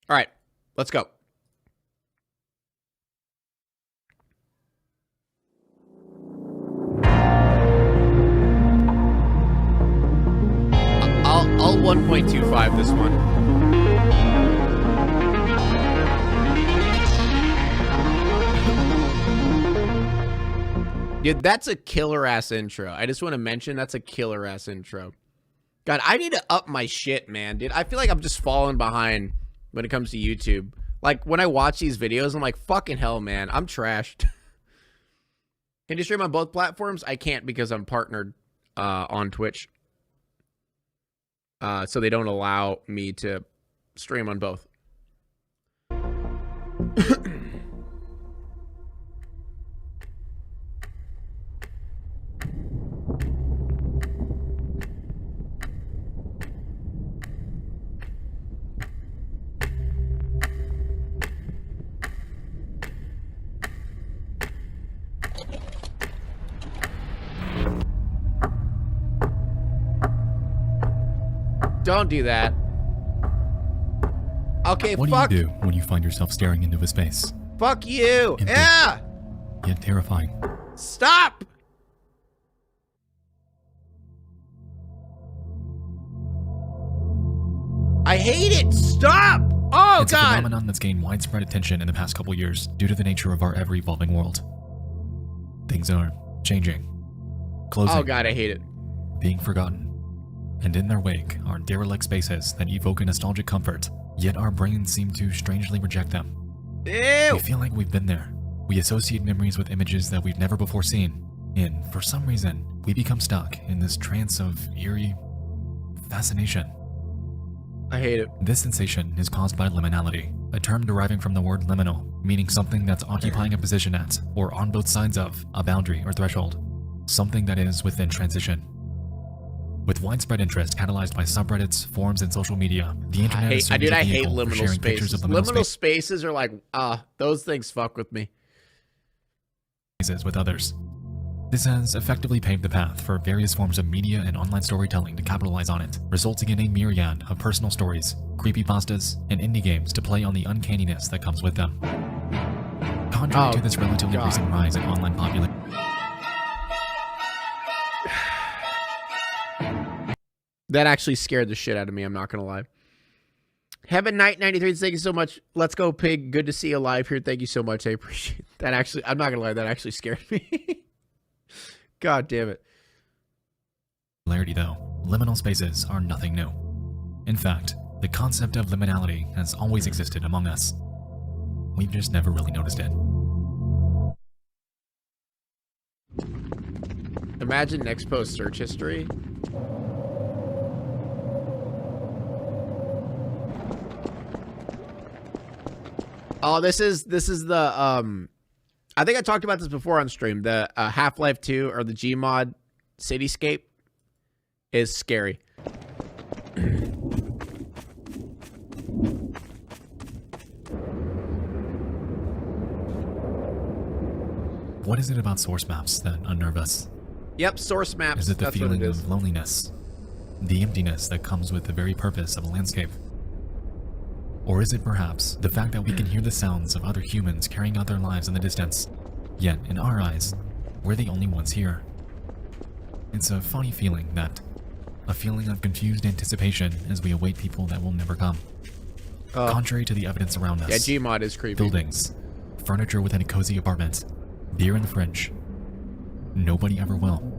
All right, let's go. I'll 1.25 this one. Dude, that's a killer-ass intro. I just want to mention that's a killer-ass intro. God, I need to up my shit, man, dude. I feel like I'm just falling behind when it comes to YouTube. Like, when I watch these videos, I'm like, fucking hell, man. I'm trashed. Can you stream on both platforms? I can't because I'm partnered on Twitch. So they don't allow me to stream on both. Don't do that. Okay, what fuck. do you do when you find yourself staring into a space? Fuck you. Empty, yeah. Yet terrifying. Stop. I hate it. Stop. Oh, it's God. a phenomenon that's gained widespread attention in the past couple years due to the nature of our ever-evolving world. Things are changing, closing. Oh, God, I hate it. Being forgotten. And in their wake are derelict spaces that evoke a nostalgic comfort, yet our brains seem to strangely reject them. Ew. We feel like we've been there. We associate memories with images that we've never before seen, and for some reason, we become stuck in this trance of eerie fascination. I hate it. This sensation is caused by liminality, a term deriving from the word liminal, meaning something that's occupying a position at, or on both sides of, a boundary or threshold. Something that is within transition. With widespread interest catalyzed by subreddits, forums, and social media, the internet is I hate liminal spaces. Liminal spaces are like, those things fuck with me. With others. This has effectively paved the path for various forms of media and online storytelling to capitalize on it, resulting in a myriad of personal stories, creepypastas, and indie games to play on the uncanniness that comes with them. Contrary to this relatively recent rise in online popularity. That actually scared the shit out of me, I'm not gonna lie. Heaven Knight 93, thank you so much. Let's go, Pig. Good to see you live here. Thank you so much. I appreciate that. Actually, I'm not gonna lie, that actually scared me. God damn it. Clarity though, liminal spaces are nothing new. In fact, the concept of liminality has always existed among us. We've just never really noticed it. Imagine next post search history. Oh, this is the I think I talked about this before on stream. The Half-Life 2 or the Gmod cityscape is scary. What is it about source maps that unnerve us? Yep, source maps. Is it the that's feeling what it is. of loneliness? The emptiness that comes with the very purpose of a landscape? Or is it perhaps the fact that we can hear the sounds of other humans carrying out their lives in the distance, yet in our eyes, we're the only ones here? It's a funny feeling that, a feeling of confused anticipation as we await people that will never come. Contrary to the evidence around us. Yeah, Gmod is creepy. Buildings, furniture within a cozy apartment, beer in the fridge. Nobody ever will.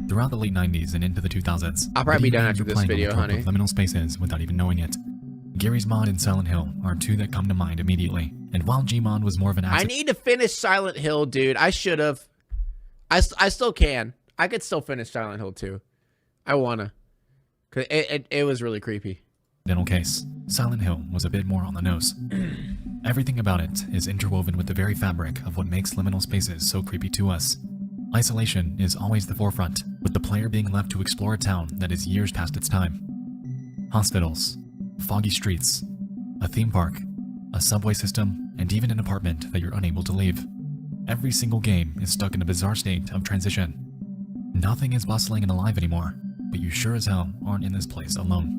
Throughout the late 90s and into the 2000s, I'll probably be done after this video, honey. Liminal spaces without even knowing it. Garry's Mod and Silent Hill are two that come to mind immediately. And while Gmod was more of an accident, I need to finish Silent Hill, dude. I should have. I still can. I could still finish Silent Hill 2. I wanna. Cause it was really creepy. Case, Silent Hill was a bit more on the nose. Everything about it is interwoven with the very fabric of what makes liminal spaces so creepy to us. Isolation is always the forefront, with the player being left to explore a town that is years past its time. Hospitals, foggy streets, a theme park, a subway system, and even an apartment that you're unable to leave. Every single game is stuck in a bizarre state of transition. Nothing is bustling and alive anymore, but you sure as hell aren't in this place alone.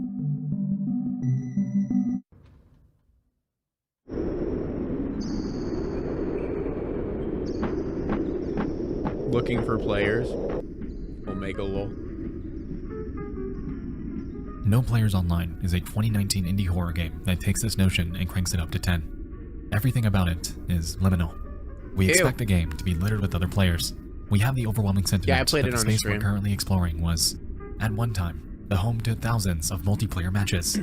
looking for players. Omega lol. No Players Online is a 2019 indie horror game that takes this notion and cranks it up to 10. Everything about it is liminal. We expect the game to be littered with other players. We have the overwhelming sentiment that the space we're currently exploring was, at one time, the home to thousands of multiplayer matches.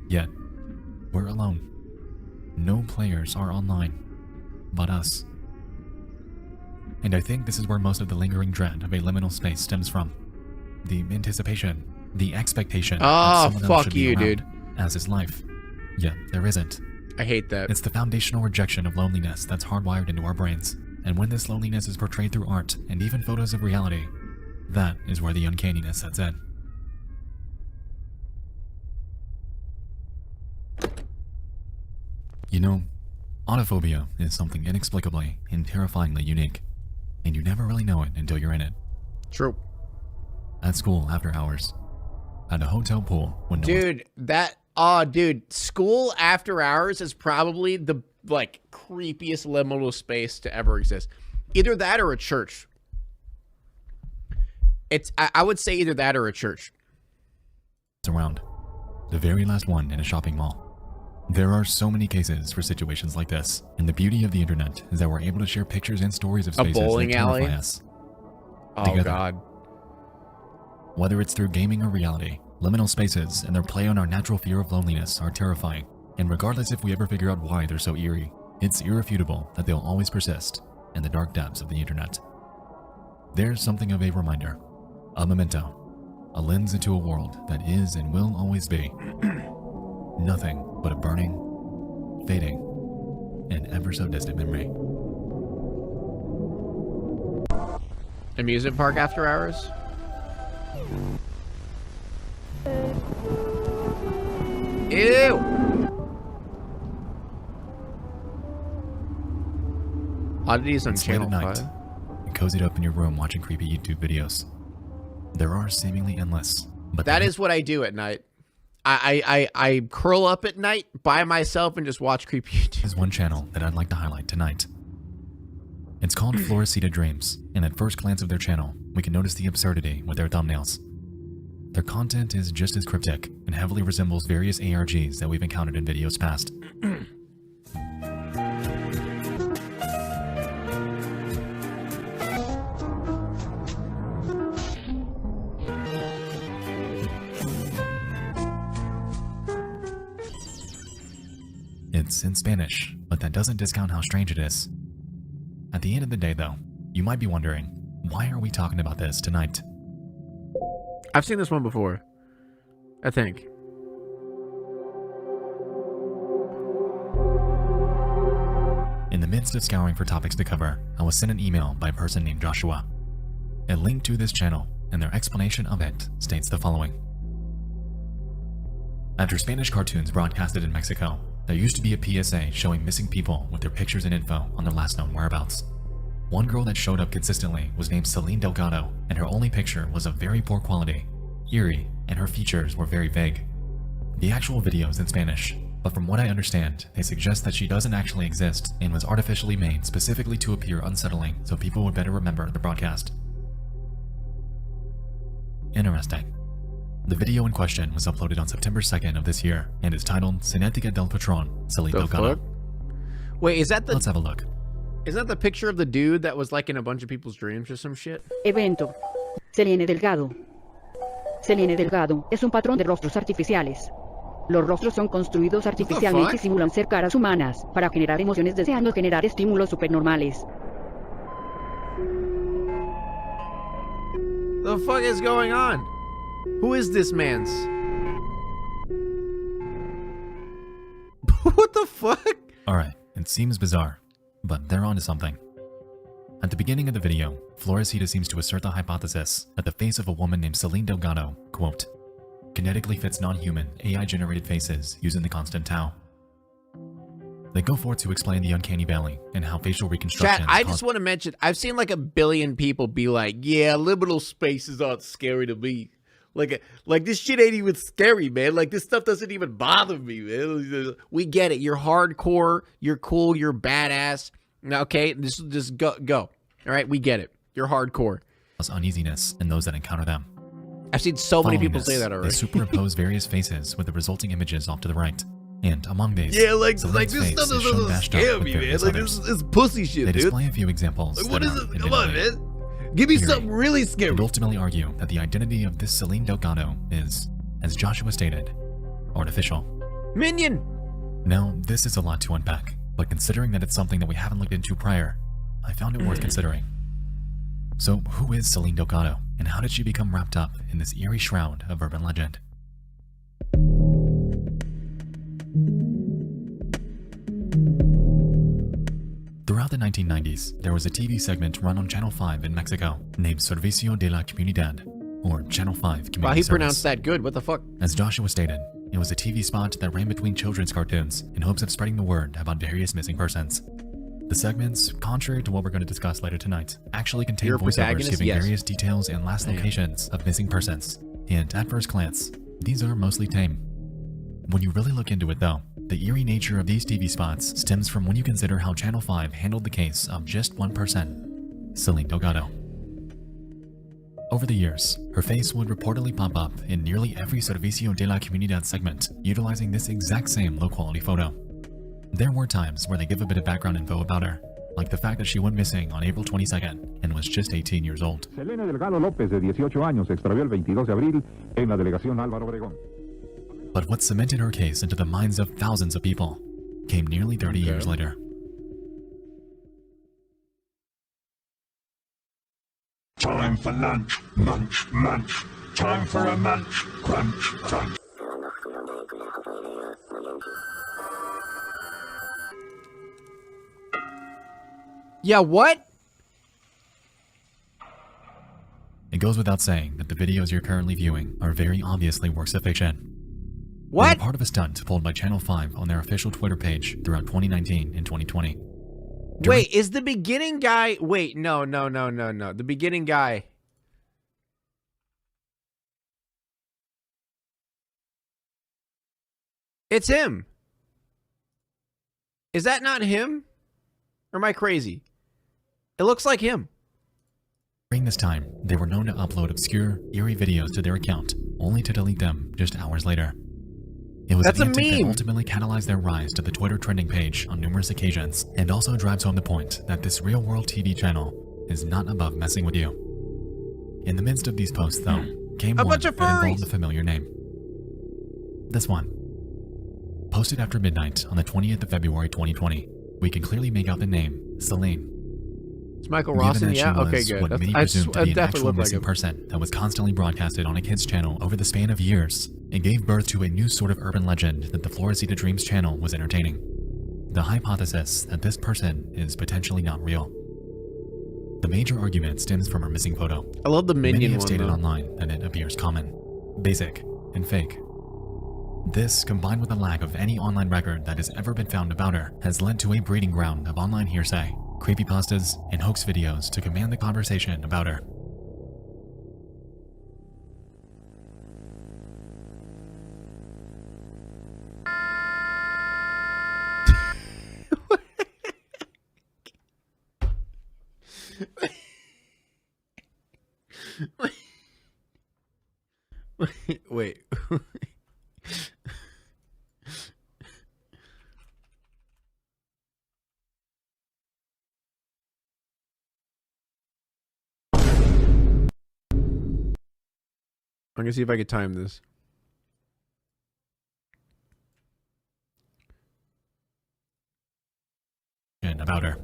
Yet, we're alone. No players are online, but us. And I think this is where most of the lingering dread of a liminal space stems from. The anticipation, the expectation that someone else should be around, dude. As is life. Yet there isn't. I hate that. It's the foundational rejection of loneliness that's hardwired into our brains. And when this loneliness is portrayed through art and even photos of reality, that is where the uncanniness sets in. You know, autophobia is something inexplicably and terrifyingly unique, and you never really know it until you're in it. True. At school after hours, at a hotel pool when dude, school after hours is probably the creepiest liminal space to ever exist. Either that or a church. I would say either that or a church. It's around. The very last one in a shopping mall. There are so many cases for situations like this, and the beauty of the internet is that we're able to share pictures and stories of spaces that terrify us. Oh together. God. Whether it's through gaming or reality, liminal spaces and their play on our natural fear of loneliness are terrifying, and regardless if we ever figure out why they're so eerie, it's irrefutable that they'll always persist in the dark depths of the internet. There's something of a reminder, a memento, a lens into a world that is and will always be nothing but a burning, fading, and ever so distant memory. Amusement park after hours? Ew! Oddities on Channel 5. You cozied up in your room watching creepy YouTube videos. There are seemingly endless, but that is what I do at night. I curl up at night by myself and just watch creepy YouTube. There's one channel that I'd like to highlight tonight. It's called Floresita Dreams, and at first glance of their channel, we can notice the absurdity with their thumbnails. Their content is just as cryptic and heavily resembles various ARGs that we've encountered in videos past. It's in Spanish, but that doesn't discount how strange it is. At the end of the day, though, you might be wondering, why are we talking about this tonight? I've seen this one before, I think. In the midst of scouring for topics to cover, I was sent an email by a person named Joshua. A link to this channel and their explanation of it states the following. After Spanish cartoons broadcasted in Mexico, there used to be a PSA showing missing people with their pictures and info on their last known whereabouts. One girl that showed up consistently was named Celine Delgado, and her only picture was of very poor quality, eerie, and her features were very vague. The actual video is in Spanish, but from what I understand, they suggest that she doesn't actually exist and was artificially made specifically to appear unsettling so people would better remember the broadcast. Interesting. The video in question was uploaded on September 2nd of this year and is titled Cinética del Patrón, Celine Delgado. Fuck? Wait, is that the... Let's have a look. Is that the picture of the dude that was like in a bunch of people's dreams or some shit? Evento. Celine Delgado. Celine Delgado es un patrón de rostros artificiales. Los rostros son construidos artificialmente y simulan ser caras humanas para generar emociones deseando generar estímulos supernormales. The fuck is going on? Who is this man's? What the fuck? Alright, it seems bizarre, but they're onto something. At the beginning of the video, Floresita seems to assert the hypothesis that the face of a woman named Celine Delgado, quote, kinetically fits non-human, AI-generated faces using the constant tau. They go forth to explain the uncanny valley and how facial reconstruction... Chat, I just want to mention, I've seen like a billion people be like, yeah, liminal spaces aren't scary to me. Like this shit ain't even scary, man. Like this stuff doesn't even bother me, man. We get it. You're hardcore. You're cool. You're badass. Okay, just go. All right, we get it. You're hardcore. cause uneasiness in those that encounter them. I've seen so many Following people say this, that already. They superimpose various faces with the resulting images off to the right. And among these, Yeah, like Celine's this face stuff is shown doesn't mashed up scare with me, man. various Like others. this is pussy shit, They dude. display a few examples Like that what is are it? Come on, admittedly man. Give me eerie, something really and scary. ultimately argue that the identity of this Celine Delgado is, as Joshua stated, artificial. Minion. Now, this is a lot to unpack, but considering that it's something that we haven't looked into prior, I found it worth considering. So, who is Celine Delgado, and how did she become wrapped up in this eerie shroud of urban legend? Throughout the 1990s, there was a TV segment run on Channel 5 in Mexico named Servicio de la Comunidad, or Channel 5 Community Wow, he Service. pronounced that good. What the fuck? As Joshua stated, it was a TV spot that ran between children's cartoons in hopes of spreading the word about various missing persons. The segments, contrary to what we're going to discuss later tonight, actually contain You're a voiceovers protagonist? giving Yes. various details and last I am. locations of missing persons. And at first glance, these are mostly tame. When you really look into it though, the eerie nature of these TV spots stems from when you consider how Channel 5 handled the case of just one person, Celine Delgado. Over the years, her face would reportedly pop up in nearly every Servicio de la Comunidad segment, utilizing this exact same low-quality photo. There were times where they give a bit of background info about her, like the fact that she went missing on April 22nd and was just 18 years old. Celine Delgado Lopez, de 18 años, se extravió el 22 de abril en la delegación Álvaro Obregón. But what cemented her case into the minds of thousands of people came nearly 30 years later. Time for lunch, munch, munch. Time for a munch, crunch, crunch. Yeah, what? It goes without saying that the videos you're currently viewing are very obviously works of fiction. They What? were part of a stunt pulled by Channel 5 on their official Twitter page throughout 2019 and 2020. Wait, is the beginning guy... Wait, no. The beginning guy... It's him. Is that not him? Or am I crazy? It looks like him. During this time, they were known to upload obscure, eerie videos to their account, only to delete them just hours later. It was That's a an antic that meme. ultimately catalyzed their rise to the Twitter trending page on numerous occasions, and also drives home the point that this real-world TV channel is not above messing with you. In the midst of these posts, though, came A one bunch that of involved furries. a familiar name. This one. Posted after midnight on the 20th of February 2020, we can clearly make out the name Celine. It's Michael Given Rawson, that she yeah? was Okay, good. what That's, many I presumed to be an definitely actual look like missing him. person that was constantly broadcasted on a kid's channel over the span of years, and gave birth to a new sort of urban legend that the Floresita Dreams channel was entertaining. The hypothesis that this person is potentially not real. The major argument stems from her missing photo. I love the Many minion have one, stated though. online that it appears common, basic, and fake. This, combined with a lack of any online record that has ever been found about her, has led to a breeding ground of online hearsay, creepypastas, and hoax videos to command the conversation about her. Wait. I'm gonna see if I can time this. And about her.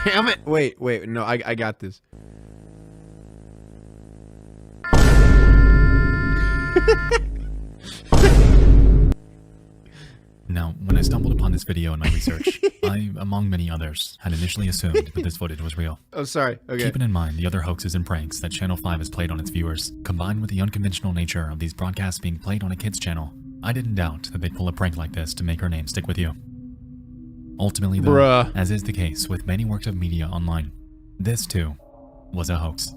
Damn it! Wait, no, I got this. Now, when I stumbled upon this video in my research, I, among many others, had initially assumed that this footage was real. Oh, sorry. Okay. Keeping in mind the other hoaxes and pranks that Channel 5 has played on its viewers, combined with the unconventional nature of these broadcasts being played on a kid's channel, I didn't doubt that they'd pull a prank like this to make her name stick with you. Ultimately, though, Bruh. as is the case with many works of media online, this too was a hoax.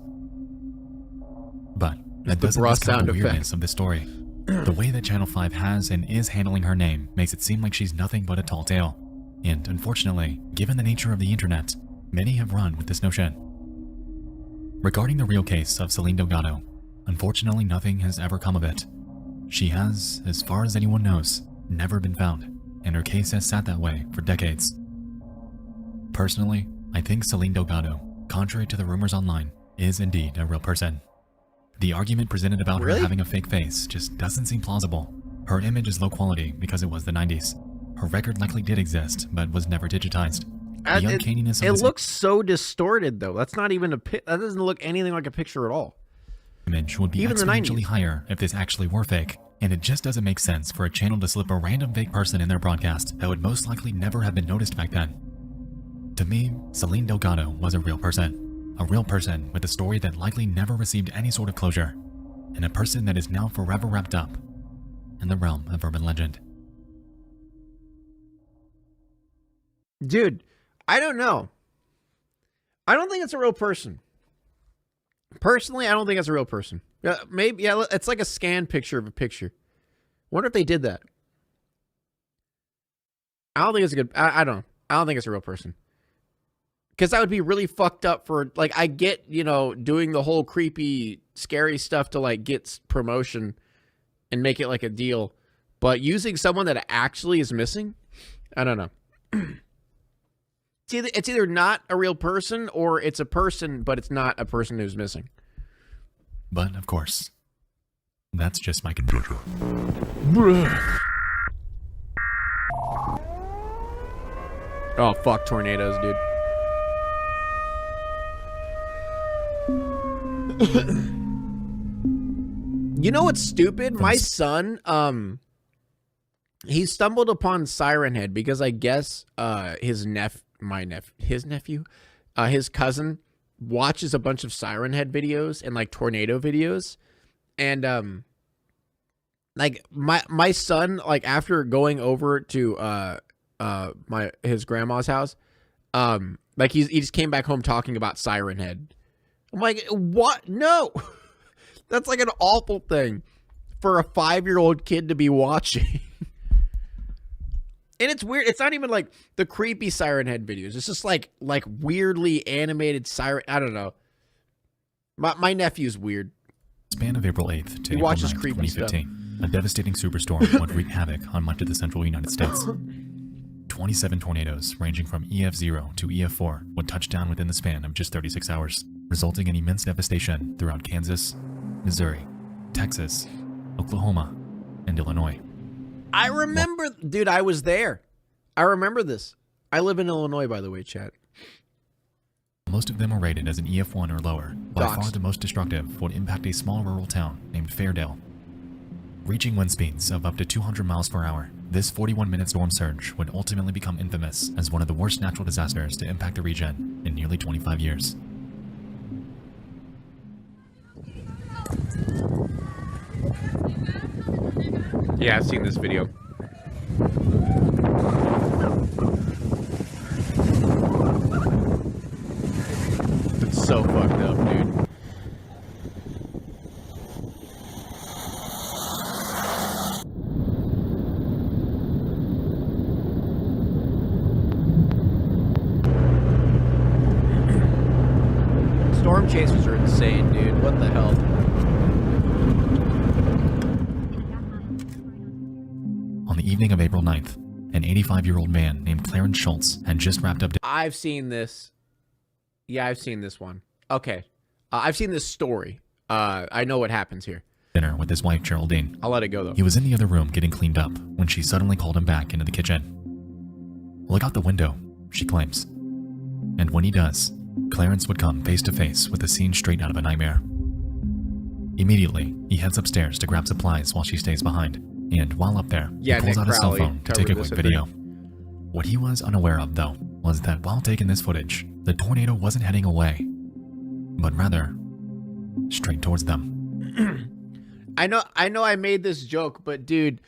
But that the doesn't bra discount sound the effect. weirdness of this story. The way that Channel 5 has and is handling her name makes it seem like she's nothing but a tall tale. And unfortunately, given the nature of the internet, many have run with this notion. Regarding the real case of Celine Delgado, unfortunately nothing has ever come of it. She has, as far as anyone knows, never been found, and her case has sat that way for decades. Personally, I think Celine Delgado, contrary to the rumors online, is indeed a real person. The argument presented about her having a fake face just doesn't seem plausible. Her image is low quality because it was the 90s. Her record likely did exist, but was never digitized. The uncanniness of it looks so distorted, though. That's not even that doesn't look anything like a picture at all. Image would be Even exponentially higher if this actually were fake, and it just doesn't make sense for a channel to slip a random fake person in their broadcast that would most likely never have been noticed back then. To me, Celine Delgado was a real person with a story that likely never received any sort of closure, and a person that is now forever wrapped up in the realm of urban legend. Dude, I don't know. I don't think it's a real person. Personally, I don't think it's a real person. Maybe, yeah, it's like a scanned picture of a picture. Wonder if they did that. I don't think it's a good, I don't know. I don't think it's a real person. Because that would be really fucked up for, like, I get, you know, doing the whole creepy, scary stuff to, like, get promotion and make it, like, a deal. But using someone that actually is missing? I don't know. It's either not a real person or it's a person, but it's not a person who's missing. But, of course, that's just my conjecture. Oh, fuck tornadoes, dude. You know what's stupid? My son, he stumbled upon Siren Head because I guess his cousin watches a bunch of Siren Head videos and like tornado videos, and like my son, like after going over to his grandma's house, like he just came back home talking about Siren Head. I'm like, what? No. That's like an awful thing for a 5-year-old kid to be watching. And it's weird. It's not even like the creepy Siren Head videos. It's just like weirdly animated siren. I don't know. My nephew's weird. Span of April 8th to He April watches 9th, creepy 2015, a devastating superstorm would wreak havoc on much of the central United States. 27 tornadoes ranging from EF0 to EF4 would touch down within the span of just 36 hours, resulting in immense devastation throughout Kansas, Missouri, Texas, Oklahoma, and Illinois. I remember, dude, I was there. I remember this. I live in Illinois, by the way, chat. Most of them are rated as an EF1 or lower. By far the most destructive would impact a small rural town named Fairdale. Reaching wind speeds of up to 200 miles per hour, this 41-minute storm surge would ultimately become infamous as one of the worst natural disasters to impact the region in nearly 25 years. Yeah, I've seen this video. It's so fucked up, dude. Storm chasers are insane, dude. What the hell? On the evening of April 9th, an 85-year-old man named Clarence Schultz had just wrapped up. I've seen this. Yeah, I've seen this one. Okay. I've seen this story. I know what happens here. Dinner with his wife, Geraldine. I'll let it go, though. He was in the other room getting cleaned up when she suddenly called him back into the kitchen. Look out the window, she claims. And when he does, Clarence would come face to face with a scene straight out of a nightmare. Immediately, he heads upstairs to grab supplies while she stays behind. And while up there, he pulls out his cell phone to take a quick video. What he was unaware of, though, was that while taking this footage, the tornado wasn't heading away, but rather straight towards them. I know I made this joke, but dude,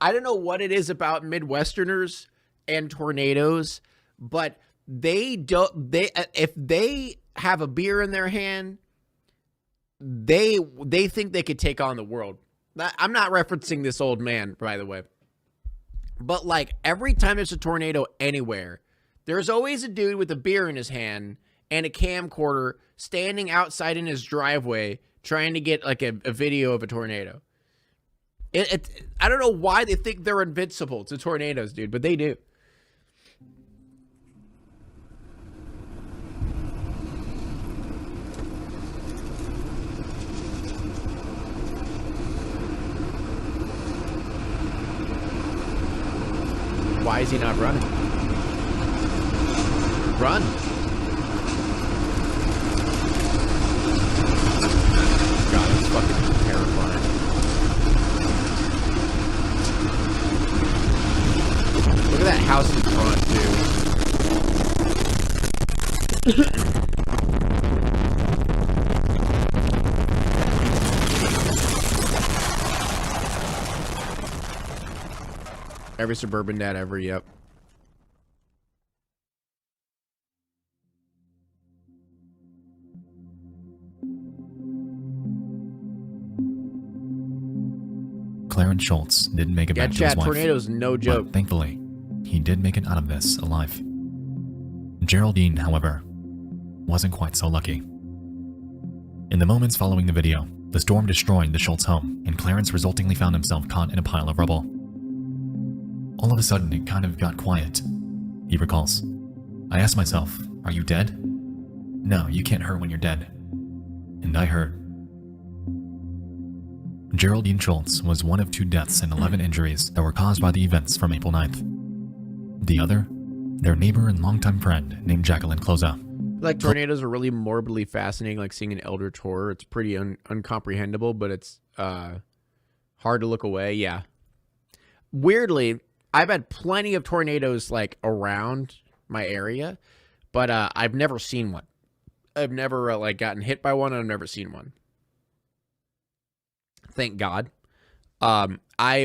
I don't know what it is about Midwesterners and tornadoes, but if they have a beer in their hand, they think they could take on the world. I'm not referencing this old man, by the way. But, like, every time there's a tornado anywhere, there's always a dude with a beer in his hand and a camcorder standing outside in his driveway trying to get, like, a video of a tornado. I don't know why they think they're invincible to tornadoes, dude, but they do. Why is he not running? Run. God, it's fucking terrifying. Look at that house in front, dude. Every suburban dad ever, yep. Clarence Schultz didn't make it back to his wife. Tornadoes, no joke. But thankfully, he did make it out of this alive. Geraldine, however, wasn't quite so lucky. In the moments following the video, the storm destroyed the Schultz home, and Clarence resultingly found himself caught in a pile of rubble. All of a sudden, it kind of got quiet, he recalls. I asked myself, are you dead? No, you can't hurt when you're dead. And I heard. Geraldine Schultz was one of 2 deaths and 11 injuries that were caused by the events from April 9th. The other, their neighbor and longtime friend named Jacqueline Cloza. Like, tornadoes are really morbidly fascinating, like seeing an eldritch horror. It's pretty uncomprehendable, but it's hard to look away. Yeah. Weirdly, I've had plenty of tornadoes, like, around my area, but I've never seen one. I've never, like, gotten hit by one, and I've never seen one. Thank God. I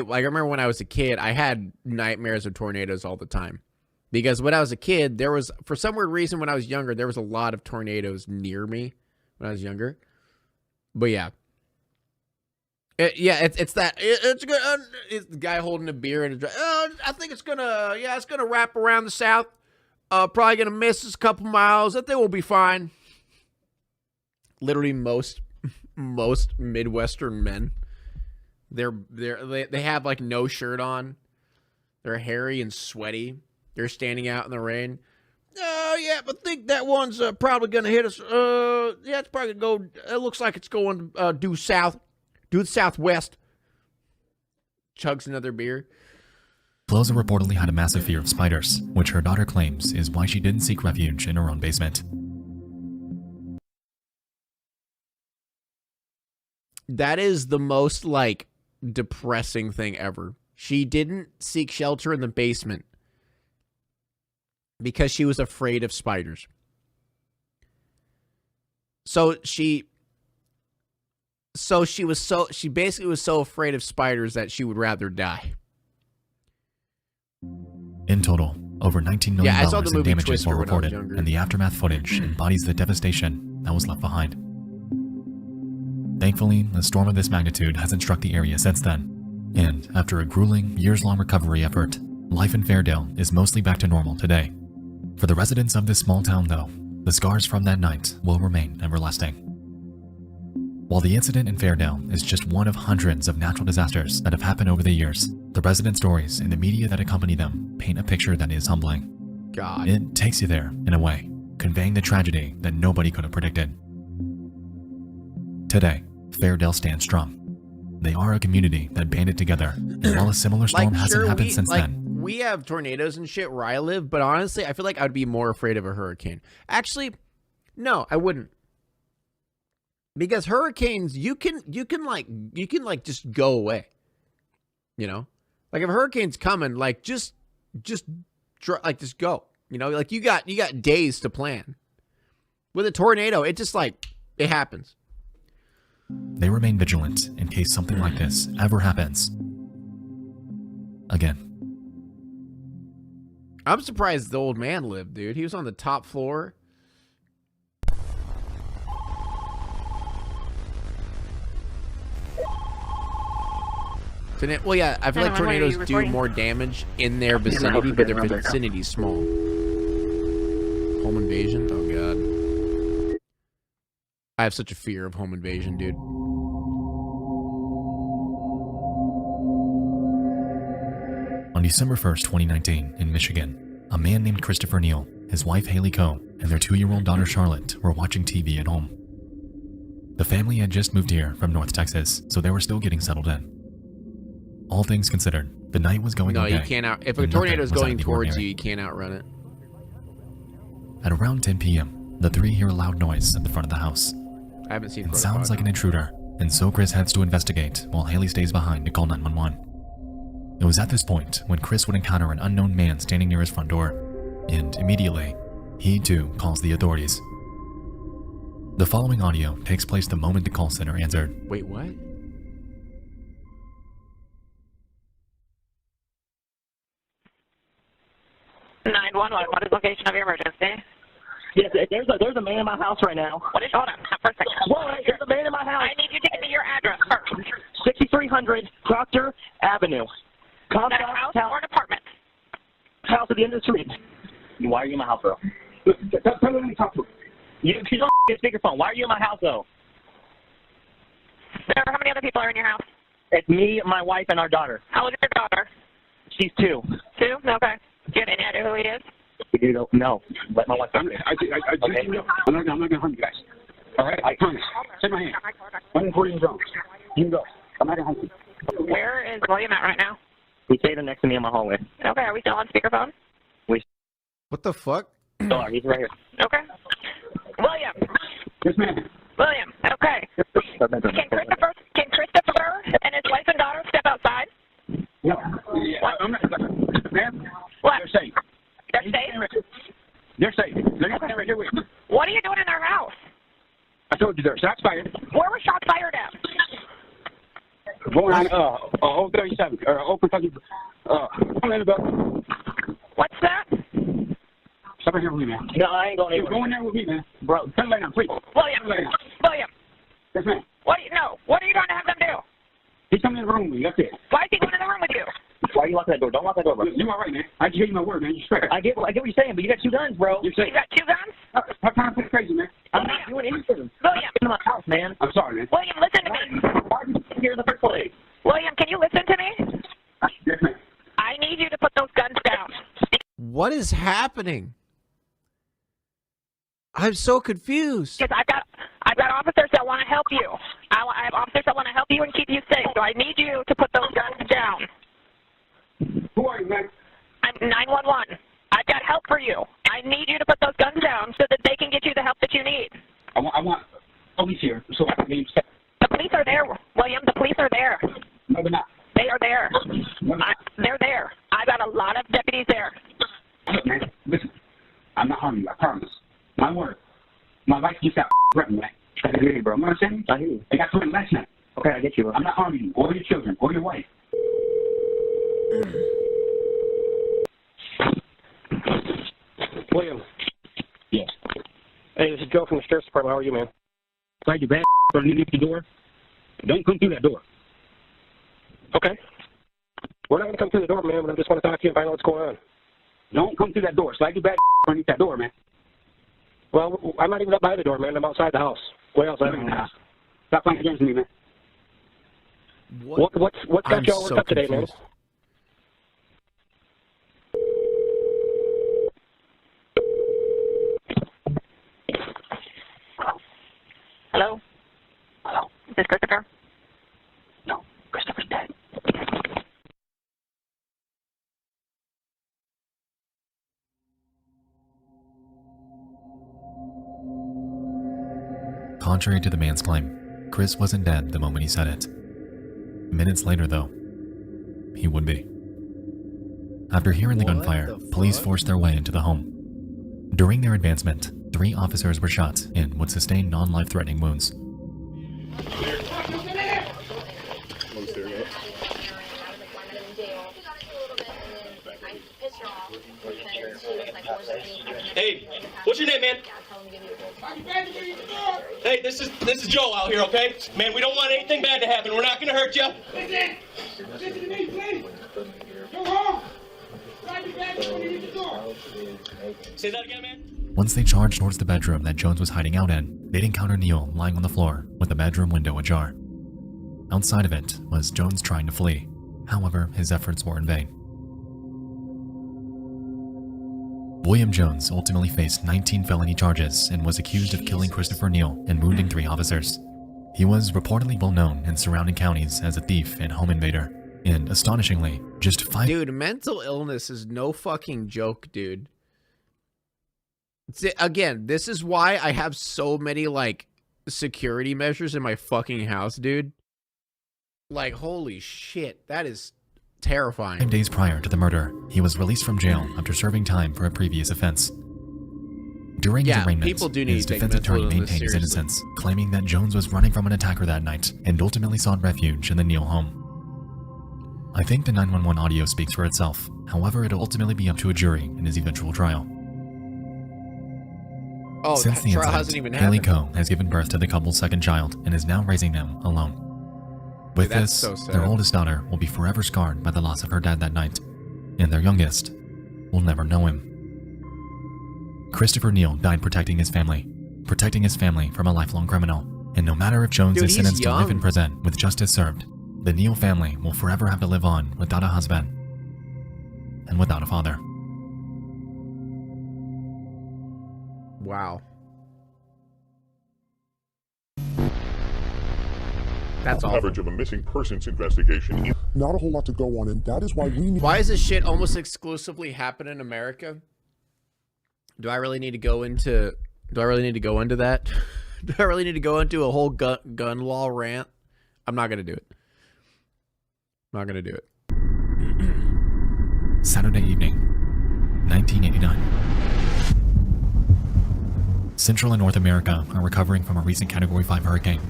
remember when I was a kid, I had nightmares of tornadoes all the time. Because when I was a kid, there was, for some weird reason, when I was younger, there was a lot of tornadoes near me when I was younger. But yeah. It's good. It's the guy holding a beer and I think it's gonna wrap around the south. Probably gonna miss us a couple miles. I think we'll be fine. Literally most Midwestern men, they have like no shirt on. They're hairy and sweaty. They're standing out in the rain. Yeah, but I think that one's probably gonna hit us. Yeah, it's probably gonna go. It looks like it's going due south. Due southwest. Chugs another beer. Cloza reportedly had a massive fear of spiders, which her daughter claims is why she didn't seek refuge in her own basement. That is the most, like, depressing thing ever. She didn't seek shelter in the basement because she was afraid of spiders. She basically was so afraid of spiders that she would rather die. In total, over $19 million in damages were reported, younger. and the aftermath footage embodies the devastation that was left behind. Thankfully, a storm of this magnitude hasn't struck the area since then, and after a grueling, years-long recovery effort, life in Fairdale is mostly back to normal today. For the residents of this small town, though, the scars from that night will remain everlasting. While the incident in Fairdale is just one of hundreds of natural disasters that have happened over the years, the resident stories and the media that accompany them paint a picture that is humbling. God. It takes you there, in a way, conveying the tragedy that nobody could have predicted. Today, Fairdale stands strong. They are a community that banded together, and while a similar storm hasn't happened since then. We have tornadoes and shit where I live, but honestly, I feel like I'd be more afraid of a hurricane. Actually, no, I wouldn't. Because hurricanes, you can just go away. You know? Like if a hurricane's coming, like just go. You know, like you got days to plan. With a tornado, it just like it happens. They remain vigilant in case something like this ever happens again. I'm surprised the old man lived, dude. He was on the top floor. Well, yeah, I feel like Hang on, what are you tornadoes do recording? more damage in their vicinity, but their vicinity's small. Home invasion? Oh, God. I have such a fear of home invasion, dude. On December 1st, 2019, in Michigan, a man named Christopher Neal, his wife Haley Coe, and their 2-year-old daughter Charlotte were watching TV at home. The family had just moved here from North Texas, so they were still getting settled in. All things considered, the night was going okay. No, you can't if a and tornado is nothing was out going of the towards ordinary. you, you can't outrun it. At around 10 p.m., the three hear a loud noise at the front of the house. I haven't seen It sounds like an intruder, and so Chris heads to investigate while Haley stays behind to call 911. It was at this point when Chris would encounter an unknown man standing near his front door, and immediately, he too calls the authorities. The following audio takes place the moment the call center answered. Wait, what? What is the location of your emergency? Yes, there's a man in my house right now. What is, hold on, for a second. Whoa, there's a man in my house. I need you to give me your address first. 6300 Proctor Avenue. Is that a house or an apartment? House at the end of the street. Why are you in my house, bro? Tell me when you talk to him. You don't get a speakerphone. Why are you in my house, though? Sir, how many other people are in your house? It's me, my wife, and our daughter. How old is your daughter? She's 2. 2? Okay. Do you have any idea who it is? You don't know. Let my wife. I'm not gonna harm you guys. All right, I promise. Take my hand. 140 years old. You can go. I'm not gonna harm you. Where is William at right now? He's standing next to me in my hallway. Okay, are we still on speakerphone? What the fuck? Oh, he's right here. Okay. William. Yes, ma'am. William. Okay. Can Christopher and his wife and daughter step outside? No. Yeah, I'm not. Ma'am. What? They're safe. They're safe? They're safe. They're standing right here with me. What are you doing in their house? I told you there. Shots fired. Where were shots fired at? Going on, Old 37, or Old Kentucky, about. What's that? Stop right here with me, man. No, I ain't going You're anywhere. going there with me, man. Bro, tell me right now, please. William. Tell me right now. William. Yes, ma'am. What are you trying to have them do? He's coming in the room with me. That's it. Why is he coming in the room with you? Why are you locking that door? Don't lock that door, bro. You're all right, man. I just gave you my word, man. You straight. I get what you're saying, but you got 2 guns, bro. You're safe. You got 2 guns? How can I play crazy, man? I'm not doing anything. William. Get in my house, man. I'm sorry, man. William, listen to me. Why are you here in the first place? William, can you listen to me? Yes, ma'am. I need you to put those guns down. What is happening? I'm so confused. Because I've got officers that want to help you. I have officers that want to help you and keep you safe. So I need you to put those guns down. Who are you, man? I'm 911. I've got help for you. I need you to put those guns down so that they can get you the help that you need. I want police here so I can get you set. The police are there, William. The police are there. No, they're not. They are there. No, they're not. They're there. I got a lot of deputies there. Look, man, listen. I'm not harming you, I promise. My word. My wife just got threatened, man. I hear you, bro. You know what I'm saying? I hear you. They got threatened last night. Okay, I get you, bro. I'm not harming you, or your children, or your wife. William. Yes. Hey, this is Joe from the Sheriff's Department. How are you, man? Like you bad underneath the door. Don't come through that door. Okay. We're not going to come through the door, man, but I just want to talk to you and find out what's going on. Don't come through that door. Slide your bad underneath that door, man. Well, I'm not even up by the door, man. I'm outside the house. Way outside the house. Stop playing games with me, man. What's got I'm you all worked so up today, man? confused. Hello? Hello? Is this Christopher? No, Christopher's dead. Contrary to the man's claim, Chris wasn't dead the moment he said it. Minutes later, though, he would be. After hearing the What gunfire, the police fuck? forced their way into the home. During their advancement, 3 officers were shot and would sustain non-life-threatening wounds. Hey, what's your name, man? Hey, this is Joe out here, okay? Man, we don't want anything bad to happen. We're not gonna hurt you. Listen to me, please. Go home. Say that again, man. Once they charged towards the bedroom that Jones was hiding out in, they'd encounter Neil lying on the floor with the bedroom window ajar. Outside of it was Jones trying to flee. However, his efforts were in vain. William Jones ultimately faced 19 felony charges and was accused of killing Christopher Neil and wounding 3 officers. He was reportedly well known in surrounding counties as a thief and home invader. And astonishingly, just 5— Dude, mental illness is no fucking joke, dude. Again, this is why I have so many, like, security measures in my fucking house, dude. Like, holy shit, that is terrifying. 5 days prior to the murder, he was released from jail after serving time for a previous offense. During his arraignment, his defense attorney maintained his innocence, claiming that Jones was running from an attacker that night and ultimately sought refuge in the Neil home. I think the 911 audio speaks for itself. However, it'll ultimately be up to a jury in his eventual trial. Oh, since the trial hasn't incident, even Haley happened. Coe has given birth to the couple's second child and is now raising them alone. With Dude, that's this, so sad. their oldest daughter will be forever scarred by the loss of her dad that night, and their youngest will never know him. Christopher Neil died protecting his family from a lifelong criminal, and no matter if Jones is sentenced to live in prison with justice served, the Neil family will forever have to live on without a husband and without a father. Wow. That's all. Coverage of a missing persons investigation. Not a whole lot to go on, and that is why we need. Why does this shit almost exclusively happen in America? Do I really need to go into? Do I really need to go into that? Do I really need to go into a whole gun law rant? I'm not gonna do it. I'm not gonna do it. Saturday evening, 1989. Central and North America are recovering from a recent Category 5 hurricane.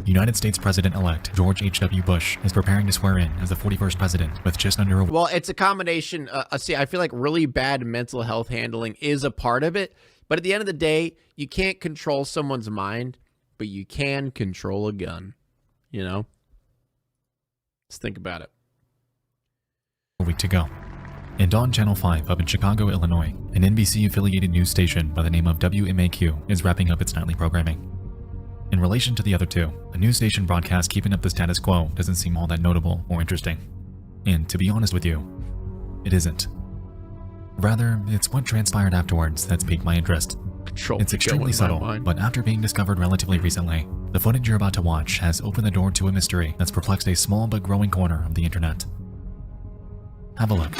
United States President-elect George H.W. Bush is preparing to swear in as the 41st president with just under a— Well, it's a combination. See, I feel like really bad mental health handling is a part of it. But at the end of the day, you can't control someone's mind, but you can control a gun. You know? Let's think about it. A week to go. And on Channel 5 up in Chicago, Illinois, an NBC-affiliated news station by the name of WMAQ is wrapping up its nightly programming. In relation to the other two, a news station broadcast keeping up the status quo doesn't seem all that notable or interesting. And to be honest with you, it isn't. Rather, it's what transpired afterwards that's piqued my interest. It's extremely subtle, but after being discovered relatively recently, the footage you're about to watch has opened the door to a mystery that's perplexed a small but growing corner of the internet. Have a look.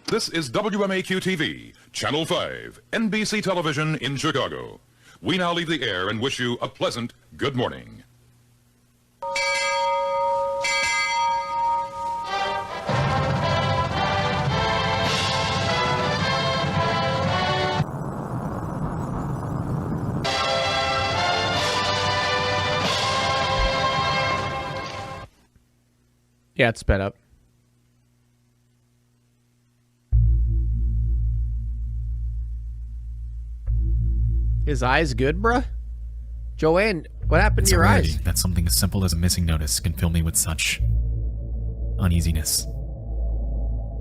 This is WMAQ-TV, Channel 5, NBC Television in Chicago. We now leave the air and wish you a pleasant good morning. Yeah, it's sped up. His eyes good, bruh? Joanne, what happened to your eyes? That something as simple as a missing notice can fill me with such uneasiness.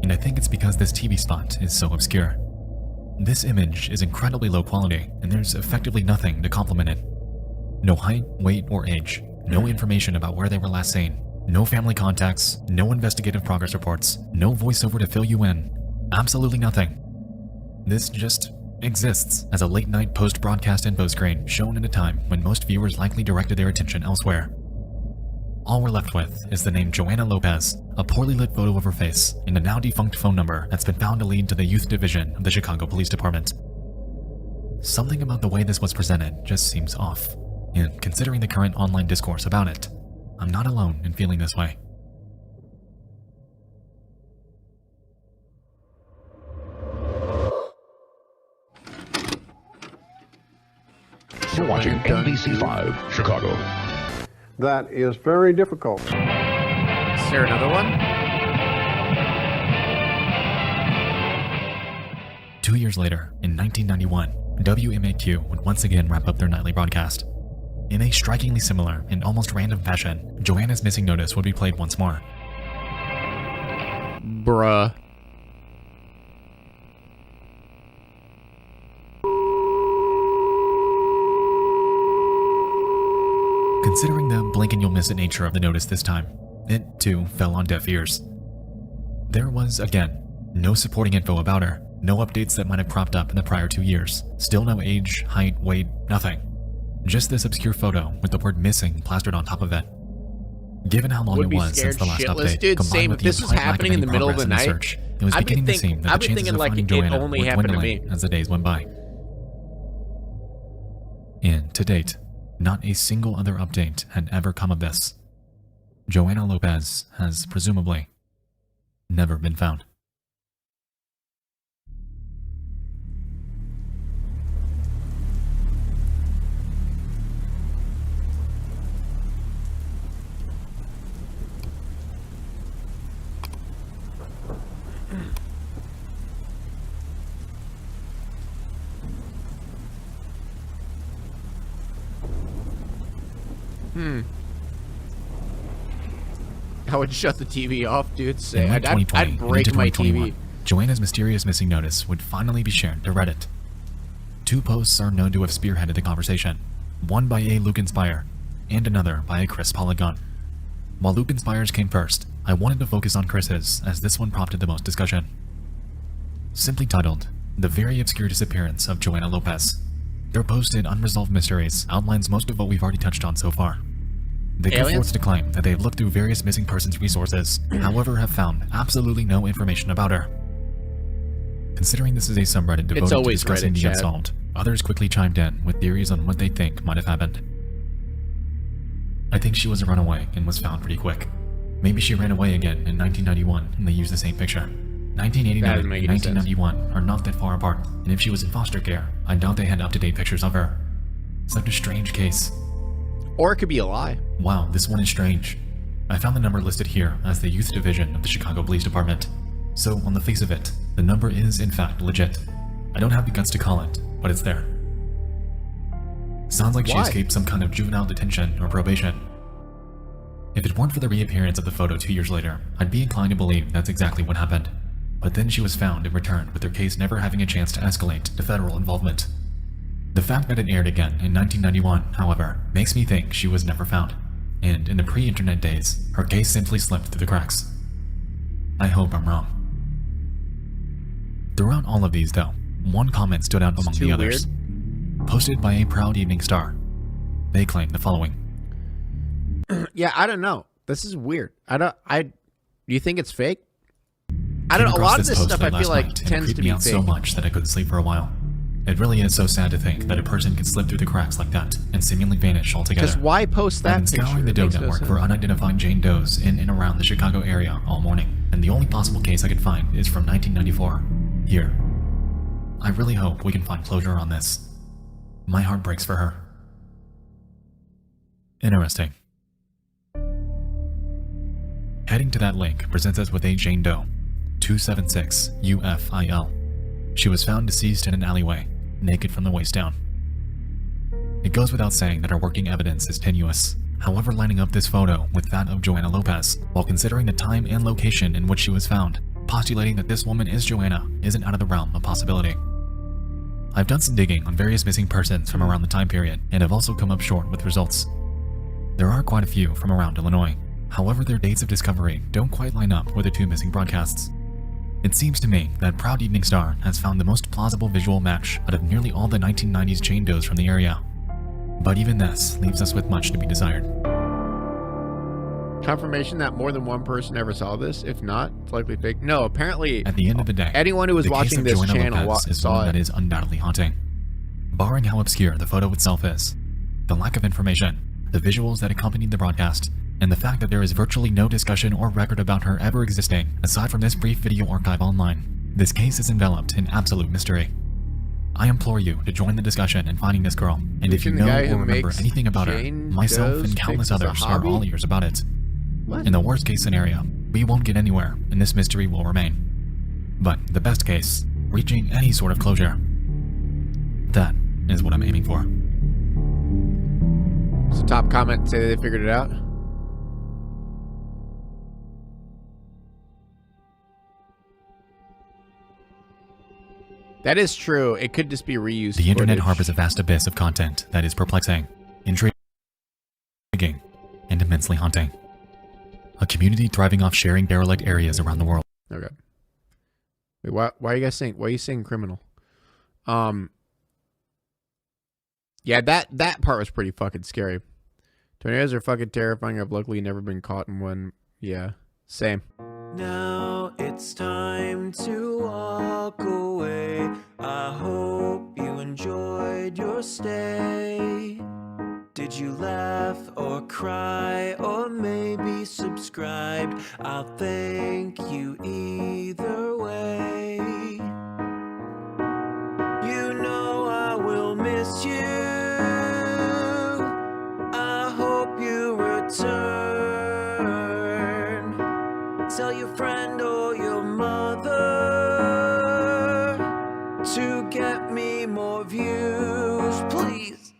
And I think it's because this TV spot is so obscure. This image is incredibly low quality, and there's effectively nothing to complement it. No height, weight, or age. No information about where they were last seen. No family contacts. No investigative progress reports. No voiceover to fill you in. Absolutely nothing. This just exists as a late-night post-broadcast info screen shown at a time when most viewers likely directed their attention elsewhere. All we're left with is the name Joann Lopez, a poorly lit photo of her face, and a now-defunct phone number that's been found to lead to the youth division of the Chicago Police Department. Something about the way this was presented just seems off, and considering the current online discourse about it, I'm not alone in feeling this way. You're watching NBC5, Chicago. That is very difficult. Is there another one? years later, in 1991, WMAQ would once again wrap up their nightly broadcast. In a strikingly similar and almost random fashion, Joanna's missing notice would be played once more. Bruh. Considering the blink and you'll miss it nature of the notice this time, it too fell on deaf ears. There was, again, no supporting info about her, no updates that might have cropped up in the prior 2 years, still no age, height, weight, nothing. Just this obscure photo with the word missing plastered on top of it. Given how long it was since the last update, dude, combined same. with If the this was implied lack happening of in any the middle of the progress in night, search, it was beginning to seem that the chances of finding Joanna only were happened to dwindling me. as the days went by. And to date, not a single other update had ever come of this. Joann Lopez has presumably never been found. I would shut the TV off, dude. Say, In late 2020 I'd and break into my 2021, TV. Joanna's mysterious missing notice would finally be shared to Reddit. 2 posts are known to have spearheaded the conversation, one by a Luke Inspire, and another by a Chris Polygon. While Luke Inspire's came first, I wanted to focus on Chris's, as this one prompted the most discussion. Simply titled, The Very Obscure Disappearance of Joann Lopez. Their posted Unresolved Mysteries outlines most of what we've already touched on so far. They go forth to claim that they have looked through various missing persons resources, however have found absolutely no information about her. Considering this is a subreddit devoted to discussing the unsolved, others quickly chimed in with theories on what they think might have happened. I think she was a runaway and was found pretty quick. Maybe she ran away again in 1991 and they used the same picture. 1989 and 1991 are not that far apart, and if she was in foster care, I doubt they had up-to-date pictures of her. Such a strange case. Or it could be a lie. Wow, this one is strange. I found the number listed here as the Youth Division of the Chicago Police Department. So, on the face of it, the number is in fact legit. I don't have the guts to call it, but it's there. Sounds like she escaped some kind of juvenile detention or probation. If it weren't for the reappearance of the photo 2 years later, I'd be inclined to believe that's exactly what happened. But then she was found and returned with her case never having a chance to escalate to federal involvement. The fact that it aired again in 1991, however, makes me think she was never found, and in the pre-internet days, her case simply slipped through the cracks. I hope I'm wrong. Throughout all of these, though, one comment stood out among the others. Posted by a proud evening star. They claim the following. Yeah, I don't know. This is weird. Do you think it's fake? I don't know. A lot of this stuff I feel like tends to be fake. So much that I couldn't sleep for a while. It really is so sad to think that a person can slip through the cracks like that and seemingly vanish altogether. Just why post that picture? I've been scouring the Doe network for unidentified Jane Does in and around the Chicago area all morning, and the only possible case I could find is from 1994. Here. I really hope we can find closure on this. My heart breaks for her. Interesting. Heading to that link presents us with a Jane Doe, 276 UFIL. She was found deceased in an alleyway, naked from the waist down. It goes without saying that our working evidence is tenuous. However, lining up this photo with that of Joann Lopez, while considering the time and location in which she was found, postulating that this woman is Joanna isn't out of the realm of possibility. I've done some digging on various missing persons from around the time period, and have also come up short with results. There are quite a few from around Illinois. However, their dates of discovery don't quite line up with the 2 missing broadcasts. It seems to me that Proud Evening Star has found the most plausible visual match out of nearly all the 1990s Jane Does from the area. But even this leaves us with much to be desired. Confirmation that more than one person ever saw this. If not, it's likely fake. No, apparently, at the end of the day, anyone who was watching this channel saw it. That is undoubtedly haunting. Barring how obscure the photo itself is, the lack of information, the visuals that accompanied the broadcast, and the fact that there is virtually no discussion or record about her ever existing aside from this brief video archive online, this case is enveloped in absolute mystery. I implore you to join the discussion in finding this girl, and if you know or remember anything about her, myself and countless others are all ears about it. In the worst case scenario, we won't get anywhere and this mystery will remain. But the best case, reaching any sort of closure. That is what I'm aiming for. So top comment say they figured it out. That is true. It could just be reused. The internet footage. harbors a vast abyss of content that is perplexing, intriguing, and immensely haunting. A community thriving off sharing derelict areas around the world. Okay. Wait, why are you guys saying? Why are you saying criminal? Yeah, that part was pretty fucking scary. Tornadoes are fucking terrifying. I've luckily never been caught in one. Yeah, same. Now it's time to walk away. I hope you enjoyed your stay. Did you laugh or cry or maybe subscribe? I'll thank you either way. You know I will miss you. I hope you return. Tell your friend or your mother to get me more views, please.